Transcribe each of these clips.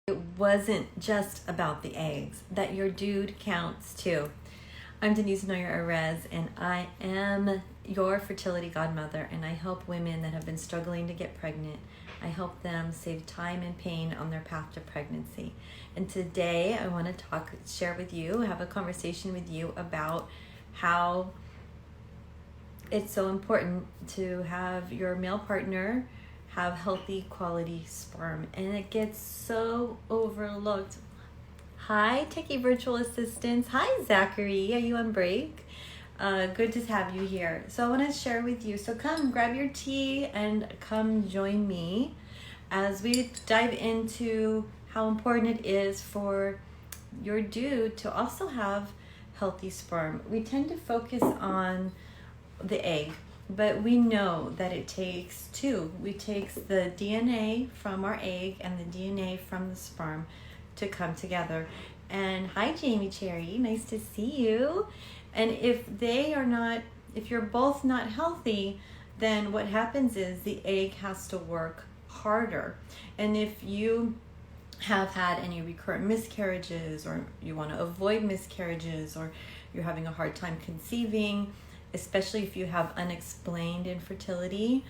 It wasn't just about the eggs, that your dude counts too. I'm Denise Noyer-Erez, and I am your fertility godmother, and I help women that have been struggling to get pregnant. I help them save time and pain on their path to pregnancy. And today I want to share with you, have a conversation with you about how it's so important to have your male partner have healthy quality sperm, and it gets so overlooked. Hi, techie virtual assistants. Hi, Zachary. Are you on break? Good to have you here. So I want to share with you. So come grab your tea and come join me as we dive into how important it is for your dude to also have healthy sperm. We tend to focus on the egg, but we know that it takes two. We takes the DNA from our egg and the DNA from the sperm to come together. And hi, Jamie Cherry, nice to see you. And if you're both not healthy, then what happens is the egg has to work harder. And if you have had any recurrent miscarriages, or you want to avoid miscarriages, or you're having a hard time conceiving, especially if you have unexplained infertility,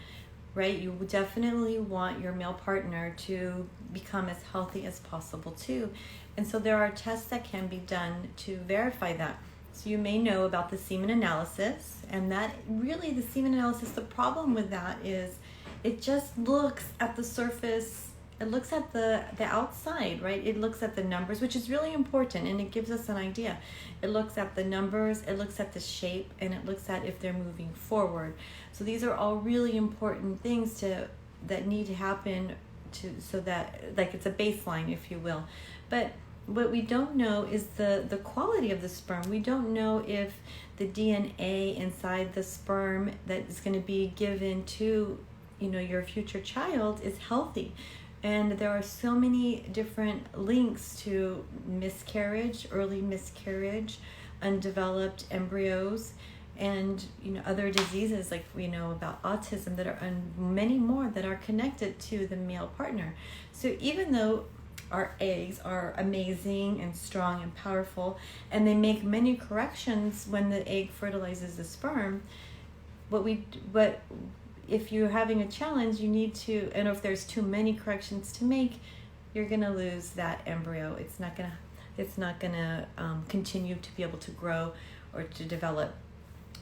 right? You definitely want your male partner to become as healthy as possible too. And so there are tests that can be done to verify that. So you may know about the semen analysis, and that really the semen analysis, the problem with that is it just looks at the surface. It looks at the outside, right? It looks at the numbers, which is really important, and it gives us an idea. It looks at the numbers, it looks at the shape, and it looks at if they're moving forward. So these are all really important things that need to happen so that, like, it's a baseline, if you will. But what we don't know is the quality of the sperm. We don't know if the DNA inside the sperm that is going to be given to, your future child is healthy. And there are so many different links to miscarriage, early miscarriage, undeveloped embryos, and other diseases like we know about autism and many more that are connected to the male partner. So even though our eggs are amazing and strong and powerful, and they make many corrections when the egg fertilizes the sperm, if you're having a challenge, you need to, and if there's too many corrections to make, you're gonna lose that embryo. It's not gonna continue to be able to grow or to develop.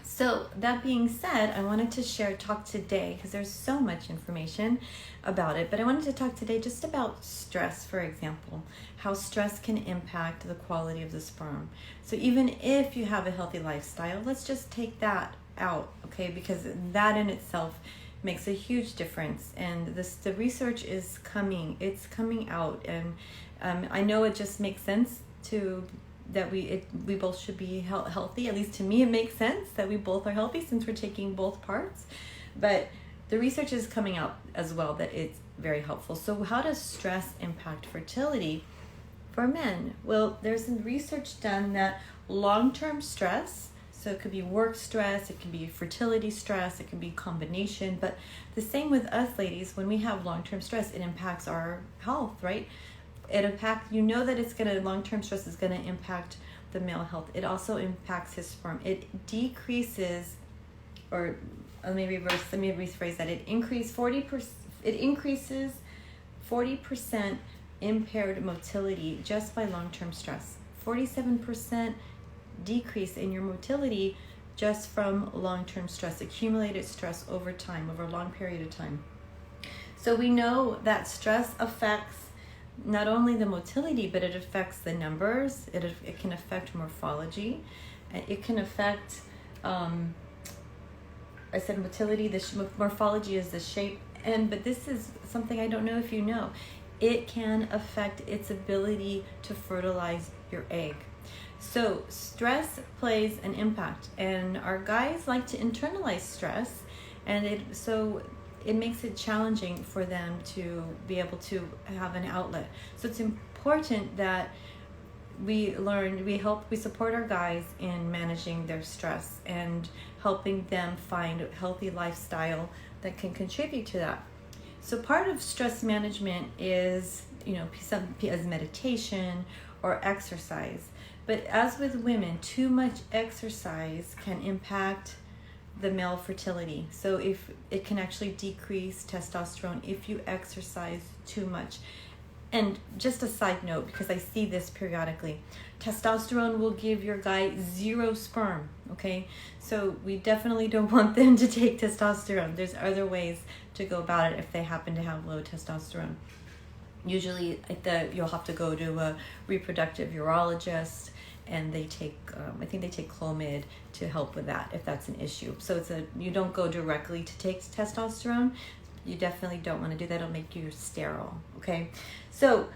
So that being said, I wanted to talk today, because there's so much information about it, but I wanted to talk today just about stress, for example, how stress can impact the quality of the sperm. So even if you have a healthy lifestyle, let's just take that out, okay? Because that in itself makes a huge difference, and the research is coming out, and I know it just makes sense that we both should be healthy. At least to me it makes sense that we both are healthy since we're taking both parts, but the research is coming out as well that it's very helpful. So how does stress impact fertility for men? Well, there's some research done that long-term stress, so it could be work stress, it can be fertility stress, it can be combination, but the same with us ladies, when we have long-term stress, it impacts our health, right? That long-term stress is gonna impact the male health. It also impacts his sperm. It decreases, or let me rephrase that. It increases 40% impaired motility just by long-term stress. 47% decrease in your motility just from long-term stress, accumulated stress over time, over a long period of time. So we know that stress affects not only the motility, but it affects the numbers. It can affect morphology. It can affect, I said motility, morphology is the shape, but this is something I don't know if you know. It can affect its ability to fertilize your egg. So stress plays an impact, and our guys like to internalize stress, and it makes it challenging for them to be able to have an outlet. So it's important that we support our guys in managing their stress and helping them find a healthy lifestyle that can contribute to that. So part of stress management is some as meditation or exercise. But as with women, too much exercise can impact the male fertility. So if it can actually decrease testosterone if you exercise too much. And just a side note, because I see this periodically, testosterone will give your guy 0 sperm, okay? So we definitely don't want them to take testosterone. There's other ways to go about it if they happen to have low testosterone. Usually you'll have to go to a reproductive urologist, and they take, I think they take Clomid to help with that if that's an issue. So you don't go directly to take testosterone. You definitely don't want to do that. It'll make you sterile, okay? So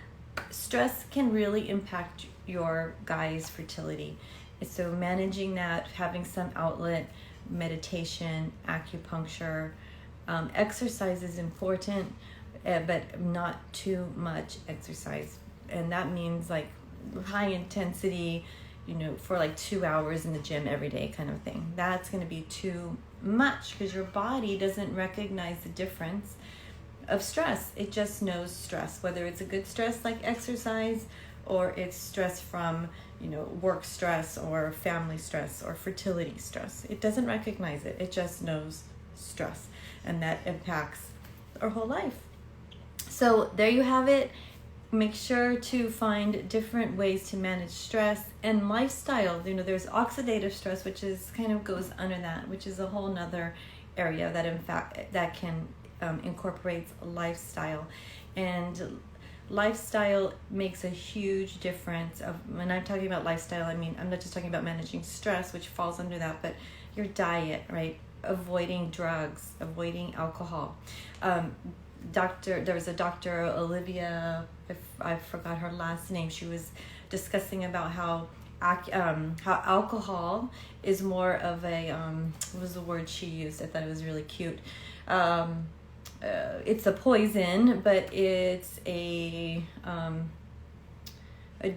stress can really impact your guy's fertility. So managing that, having some outlet, meditation, acupuncture, exercise is important, but not too much exercise. And that means like high intensity, for like 2 hours in the gym every day kind of thing. That's going to be too much because your body doesn't recognize the difference of stress. It just knows stress, whether it's a good stress like exercise, or it's stress from work stress or family stress or fertility stress. It doesn't recognize it. It just knows stress, and that impacts our whole life. So there you have it. Make sure to find different ways to manage stress and lifestyle. There's oxidative stress, which is kind of goes under that, which is a whole nother area that in fact that can incorporates lifestyle. And lifestyle makes a huge difference. When I'm talking about lifestyle, I mean, I'm not just talking about managing stress, which falls under that, but your diet, right? Avoiding drugs, avoiding alcohol. There was a Dr. Olivia, I forgot her last name. She was discussing about how alcohol is more of a, what was the word she used? I thought it was really cute. It's a poison, but it's a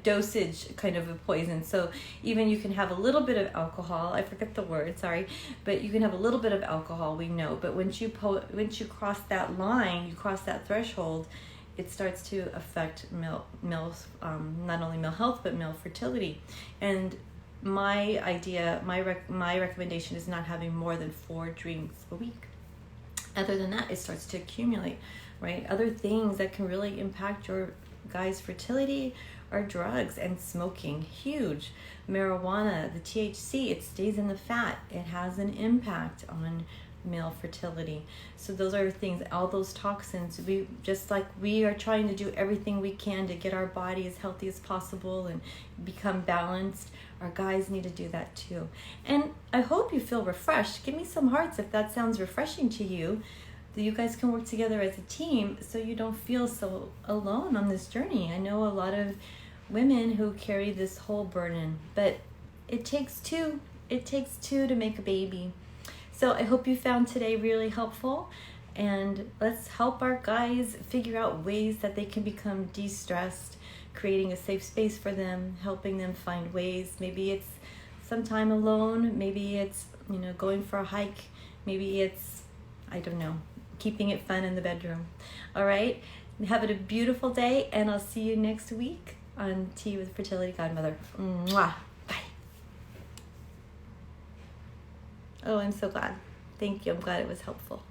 dosage kind of a poison. So even you can have a little bit of alcohol, I forget the word, sorry, but you can have a little bit of alcohol, we know, but once you cross that line, you cross that threshold, it starts to affect males, not only male health, but male fertility. And my recommendation is not having more than 4 drinks a week. Other than that, it starts to accumulate, right? Other things that can really impact your guy's fertility are drugs and smoking. Huge. Marijuana, the THC, it stays in the fat. It has an impact on male fertility. So those are things, all those toxins, we are trying to do everything we can to get our body as healthy as possible and become balanced. Our guys need to do that too. And I hope you feel refreshed. Give me some hearts if that sounds refreshing to you. That you guys can work together as a team so you don't feel so alone on this journey. I know a lot of women who carry this whole burden, but it takes 2. It takes 2 to make a baby. So I hope you found today really helpful, and let's help our guys figure out ways that they can become de-stressed, creating a safe space for them, helping them find ways. Maybe it's some time alone, maybe it's going for a hike, maybe it's, I don't know, keeping it fun in the bedroom. All right, have a beautiful day, and I'll see you next week on Tea with Fertility Godmother. Mwah. Bye. Oh, I'm so glad. Thank you. I'm glad it was helpful.